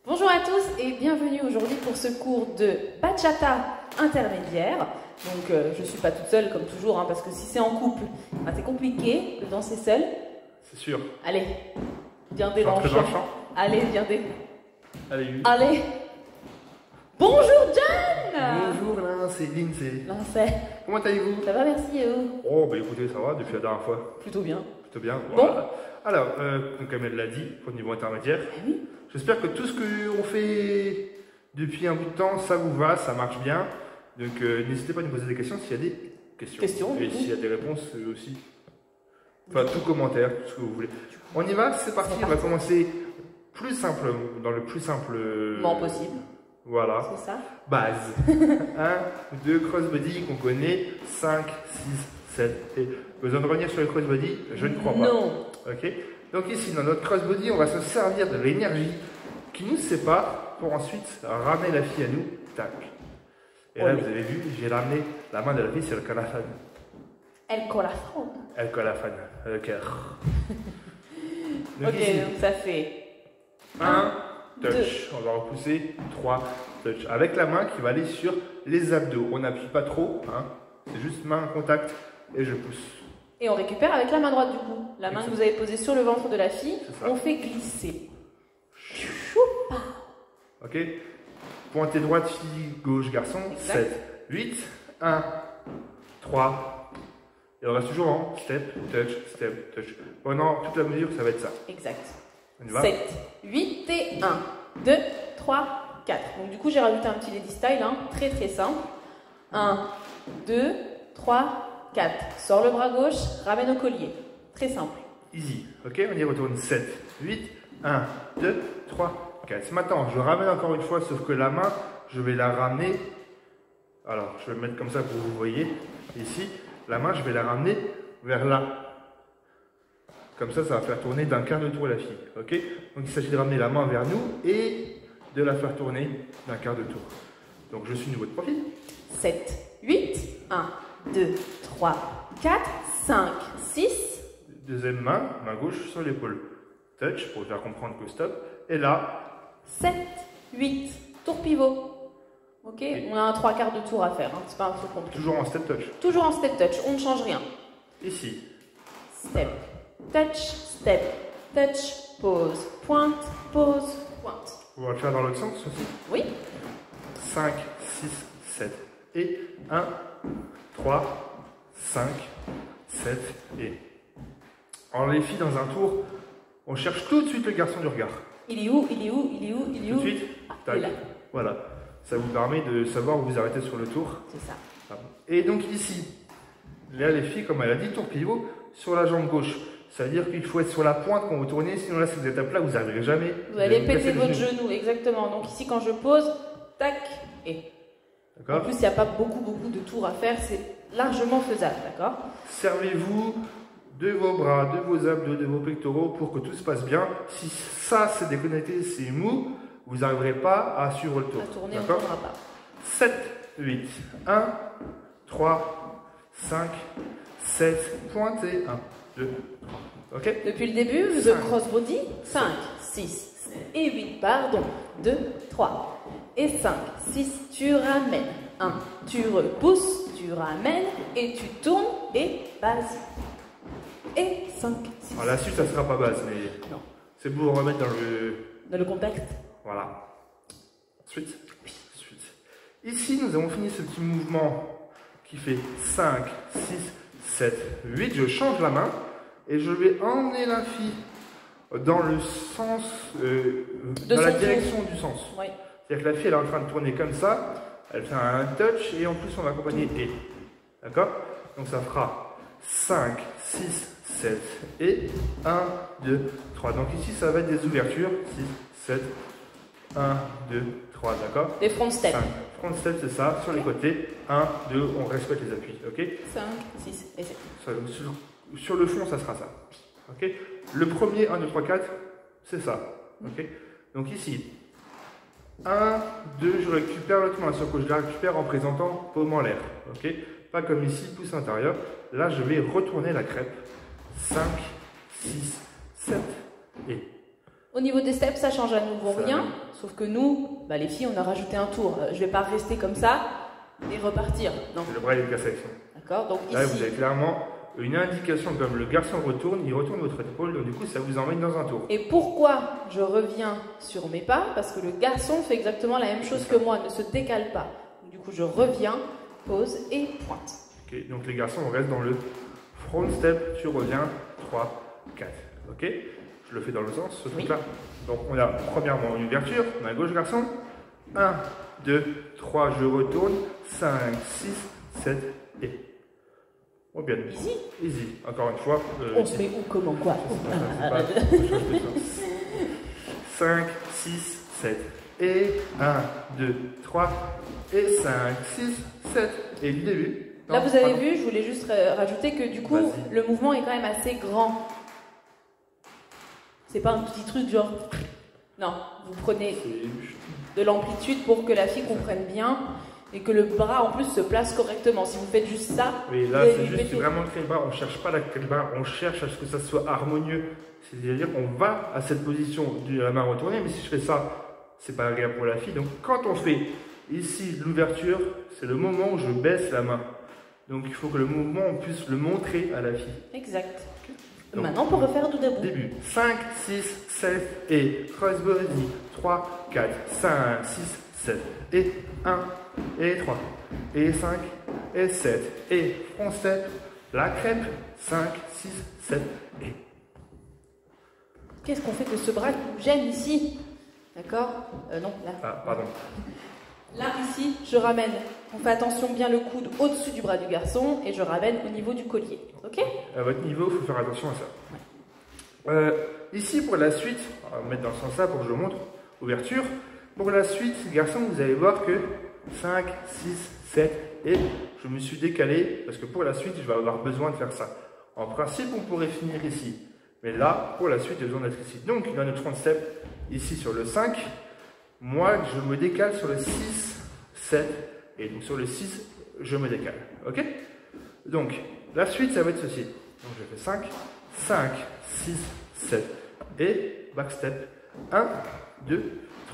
Bonjour à tous et bienvenue aujourd'hui pour ce cours de bachata intermédiaire. Donc je ne suis pas toute seule comme toujours, hein, parce que si c'est en couple, c'est compliqué de danser seule. C'est sûr. Allez, viens dès dans le champ. Allez, viens dès. Allez. Allez. Bonjour John. Bonjour c'est Lindsay. Lindsay. Comment allez-vous? Ça va, merci et vous? Oh bah écoutez, ça va depuis la dernière fois. Plutôt bien. Plutôt bien. Bon. Voilà. Alors, comme elle l'a dit, au niveau intermédiaire, Oui. j'espère que tout ce qu'on fait depuis un bout de temps, ça vous va, ça marche bien. Donc n'hésitez pas à nous poser des questions s'il y a des questions. Et s'il y a des réponses aussi. Enfin, tout commentaire, tout ce que vous voulez. On y va, c'est parti. On va commencer plus simple, dans le plus simple possible. Voilà. C'est ça. Base. 1, 2, crossbody qu'on connaît. 5, 6, 7 et... Besoin de revenir sur le crossbody? Je ne crois pas. Non. Ok. Donc ici, dans notre crossbody, on va se servir de l'énergie qui nous sépare pour ensuite ramener la fille à nous. Tac. Et là, vous avez vu, j'ai ramené la main de la fille sur le calafane. El corazón. El calafane, le cœur. Ok, donc ça fait 1, touch. On va repousser 3, touch. Avec la main qui va aller sur les abdos. On n'appuie pas trop, hein. C'est juste main en contact et je pousse. Et on récupère avec la main droite du coup. La main que vous avez posée sur le ventre de la fille, on fait glisser. Choupa. Ok. Pointez droite, fille, gauche, garçon. Exact. 7, 8, 1, 3. Et on reste toujours en step, touch. Pendant toute la mesure, ça va être ça. Exact. On y va? 7, 8 et 1, 2, 3, 4. Donc du coup, j'ai rajouté un petit lady style, hein, très très simple. 1, 2, 3, 4. Sors le bras gauche, ramène au collier. Très simple. Easy. Ok, on y retourne. 7, 8, 1, 2, 3, 4. Maintenant, je ramène encore une fois, sauf que la main, je vais la ramener. Alors, je vais me mettre comme ça pour que vous voyez. Ici, la main, je vais la ramener vers là. Comme ça va faire tourner d'un quart de tour la fille. Ok? Donc, il s'agit de ramener la main vers nous et de la faire tourner d'un quart de tour. Donc, je suis nouveau de profil. 7, 8, 1, 2, 3, 4, 5, 6. Deuxième main gauche sur l'épaule. Touch pour faire comprendre que stop. Et là. 7, 8, tour pivot. Ok, on a un 3 quarts de tour à faire, hein. C'est pas un truc compliqué. Toujours en step touch. Toujours en step touch, on ne change rien. Ici. Step, touch, step, touch, pause, pointe, pointe. On va le faire dans l'autre sens aussi. Oui. 5, 6, 7 et 1, 3, 5, 7 et... Alors les filles, dans un tour, on cherche tout de suite le garçon du regard. Il est où? Il est où? Il est où? Il est où? Tout de suite, tac. Il est là. Voilà. Ça vous permet de savoir où vous arrêtez sur le tour. C'est ça. Et donc ici, là les filles, comme elle a dit, tour pivot sur la jambe gauche. Ça veut dire qu'il faut être sur la pointe quand vous tournez, sinon là, si vous êtes à plat, vous n'arriverez jamais. Vous allez péter votre genou, exactement. Donc ici, quand je pose, tac, et... En plus, il n'y a pas beaucoup de tours à faire, c'est largement faisable, d'accord? Servez-vous de vos bras, de vos abdos, de vos pectoraux pour que tout se passe bien. Si ça, c'est déconnecté, c'est mou, vous n'arriverez pas à suivre le tour. À tourner, on ne tournera pas. 7, 8, 1, 3, 5, 7, pointez, 1, 2, 3. Ok? Depuis le début, the crossbody, 5, 6 et 8, pardon. 2, 3 et 5, 6, tu ramènes. 1, tu repousses, tu ramènes et tu tournes et base. Et 5, 6. Alors la suite, ça ne sera pas basse, mais non. C'est pour remettre dans le contexte. Voilà. Suite. Ici, nous avons fini ce petit mouvement qui fait 5, 6, 7, 8. Je change la main et je vais emmener la fille dans le sens, dans la direction du sens. Oui. C'est-à-dire que la fille, elle est en train de tourner comme ça. Elle fait un touch et en plus, on va accompagner et. D'accord? Donc, ça fera 5, 6, 7 et 1, 2, 3. Donc, ici, ça va être des ouvertures. 6, 7, 1, 2, 3. D'accord? Des front steps. 5. Front step, c'est ça. Sur les côtés. 1, 2, on respecte les appuis. Ok? 5, 6 et 7. Sur le fond, ça sera ça. Ok? Le premier, 1, 2, 3, 4, c'est ça. Ok? Donc, ici. 1, 2, je récupère l'autre main, sauf que je la récupère en présentant paume en l'air. Ok? Pas comme ici, pouce intérieur. Là, je vais retourner la crêpe. 5, 6, 7 et Au niveau des steps, ça change à nouveau Ça, rien. oui. Sauf que nous, bah, les filles, on a rajouté un tour. Je vais pas rester comme ça et repartir. Non. Le bras il est cassé. D'accord. Donc Là, ici, vous avez clairement une indication comme le garçon retourne, il retourne votre épaule, donc du coup, ça vous emmène dans un tour. et pourquoi je reviens sur mes pas? Parce que le garçon fait exactement la même chose que moi, ne se décale pas. Du coup, je reviens, pose et pointe. Ok, donc les garçons, on reste dans le front step, tu reviens, 3, 4. Ok, je le fais dans le sens, ce truc-là. Donc on a premièrement une ouverture, main gauche garçon. 1, 2, 3, je retourne. 5, 6, 7 et. Oh bien. Easy. Easy. Encore une fois. On se met où, comment, quoi? C'est pas 5, 6, 7 et 1, 2, 3 et 5, 6, 7 et le début. Non, Là, vous avez pardon. vu, je voulais juste rajouter que du coup, Vas-y. le mouvement est quand même assez grand. C'est pas un petit truc genre. Non, vous prenez de l'amplitude pour que la fille comprenne bien et que le bras en plus se place correctement. Si vous faites juste ça, Oui, là, vous allez c'est lui juste péter. vraiment le bras. On ne cherche pas la bras, on cherche à ce que ça soit harmonieux. C'est-à-dire qu'on va à cette position de la main retournée, mais si je fais ça, c'est pas agréable pour la fille. Donc, quand on fait ici l'ouverture, c'est le moment où je baisse la main. Donc, il faut que le mouvement, on puisse le montrer à la fille. Exact. Donc, Maintenant, on peut refaire tout debout. Début. 5, 6, 7 et crossbody. 3, 4, 5, 6, 7 et 1 et 3 et 5 et 7 et front step, la crêpe, 5, 6, 7 et. Qu'est-ce qu'on fait de ce bras qui nous gêne ici? D'accord. Non, là. Ah, pardon. Là, ici, je ramène. On fait attention bien le coude au-dessus du bras du garçon et je ramène au niveau du collier. Ok? À votre niveau, il faut faire attention à ça. Ici, pour la suite, on va mettre dans ce sens-là pour que je vous montre. Ouverture. Pour la suite, garçon, vous allez voir que 5, 6, 7 et je me suis décalé parce que pour la suite, je vais avoir besoin de faire ça. En principe, on pourrait finir ici. Mais là, pour la suite, j'ai besoin d'être ici. Donc, il y a notre front step ici sur le 5. Moi, je me décale sur le 6, 7. Et donc, sur le 6, je me décale. OK? Donc, la suite, ça va être ceci. Donc, je fais 5, 5, 6, 7. Et back step. 1, 2,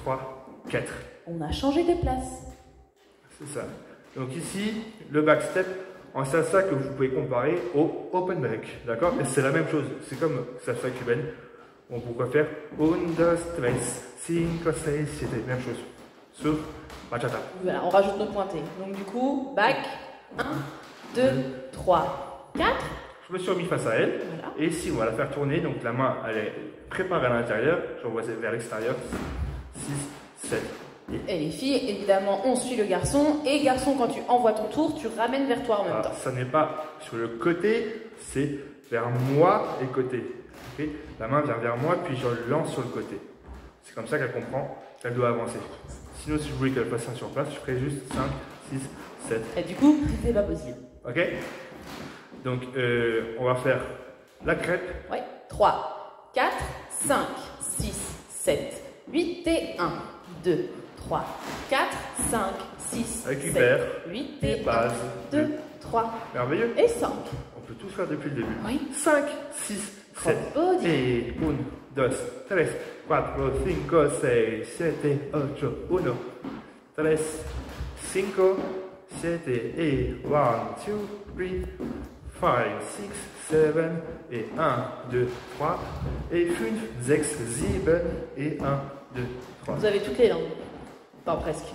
3, 4. On a changé de place. C'est ça. Donc, ici, le back step. C'est ça que vous pouvez comparer au open break, d'accord? Et c'est la même chose, c'est comme salsa cubaine. On pourrait faire 1, 2, 3, 5, 6, 7, même chose. Sauf bachata. Voilà, on rajoute nos pointés. Donc du coup, back, 1, 2, 3, 4. Je me suis remis face à elle. Voilà. Et ici, on va la faire tourner. Donc la main, elle est préparée à l'intérieur. J'envoie vers l'extérieur. 6, 7. Et les filles, évidemment, on suit le garçon. Et garçon, quand tu envoies ton tour, tu ramènes vers toi en même temps. Ça n'est pas sur le côté, c'est vers moi et côté. Okay? La main vient vers moi, puis je lance sur le côté. C'est comme ça qu'elle comprend qu'elle doit avancer. Sinon, si je voulais qu'elle fasse un sur place, je ferais juste 5, 6, 7. Et du coup, c'est pas possible. Ok? Donc, on va faire la crêpe. Ouais. 3, 4, 5, 6, 7, 8 et 1, 2, 3, 4, 5, 6, Récupère. 7, 8 et 1, Base. 2, 3 Merveilleux. et 5. On peut tout faire depuis le début. Oui. 5, 6, 7. Body. Et 1, 2, 3, 4, 5, 6, 7, 8, 1, 3, 5, 7 et 1, 2, 3, 5, 6, 7 et 1, 2, 3 et 5, 6, 7 et 1, 2, 3. Vous avez toutes les langues. Enfin, presque.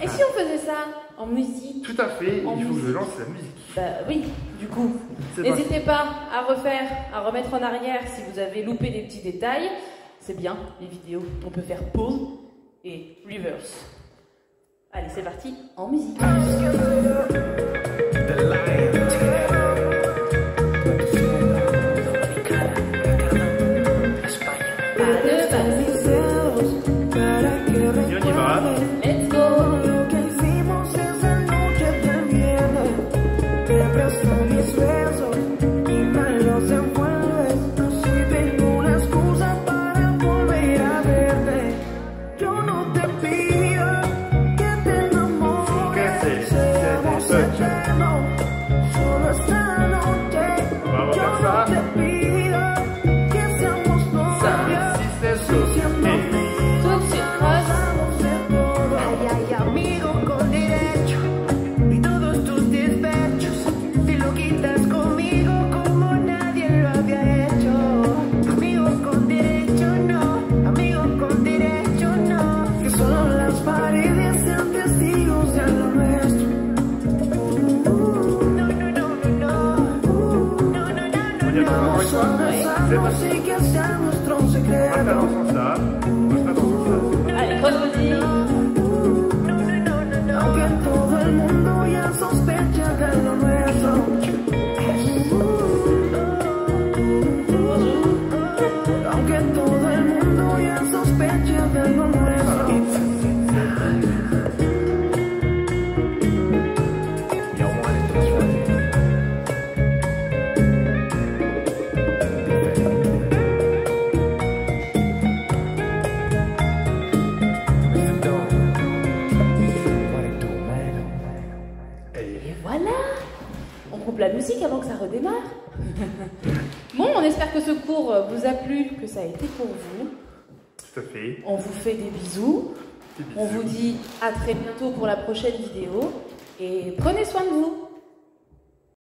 Et si on faisait ça en musique? Tout à fait, En il faut que je musique. lance la musique. Bah oui, du coup. C'est N'hésitez pas à refaire, à remettre en arrière si vous avez loupé des petits détails. C'est bien, les vidéos. On peut faire pause et reverse. Allez, c'est parti, en musique. Et on y va. Let's go. Lo que hicimos esa noche te viene, te presto mis besos y me los envuelves. Así tengo una excusa para volver a verte. Yo no te pido que te enamores, seamos eternos, solo esta noche. Vamos a Yo pasar. no te pido que seamos 5, novios, 6, 7, Cuidarnos y que sea nuestro On va faire secreto. dans ça. On va faire dans ça. Allez, crossbody. Aunque todo el mundo ya sospecha de lo nuestro. Aunque todo el mundo ya sospecha de lo nuestro. Et voilà. On coupe la musique avant que ça redémarre. Bon, on espère que ce cours vous a plu, que ça a été pour vous. Tout à fait. On vous fait des bisous. Des bisous. On vous dit à très bientôt pour la prochaine vidéo. Et prenez soin de vous.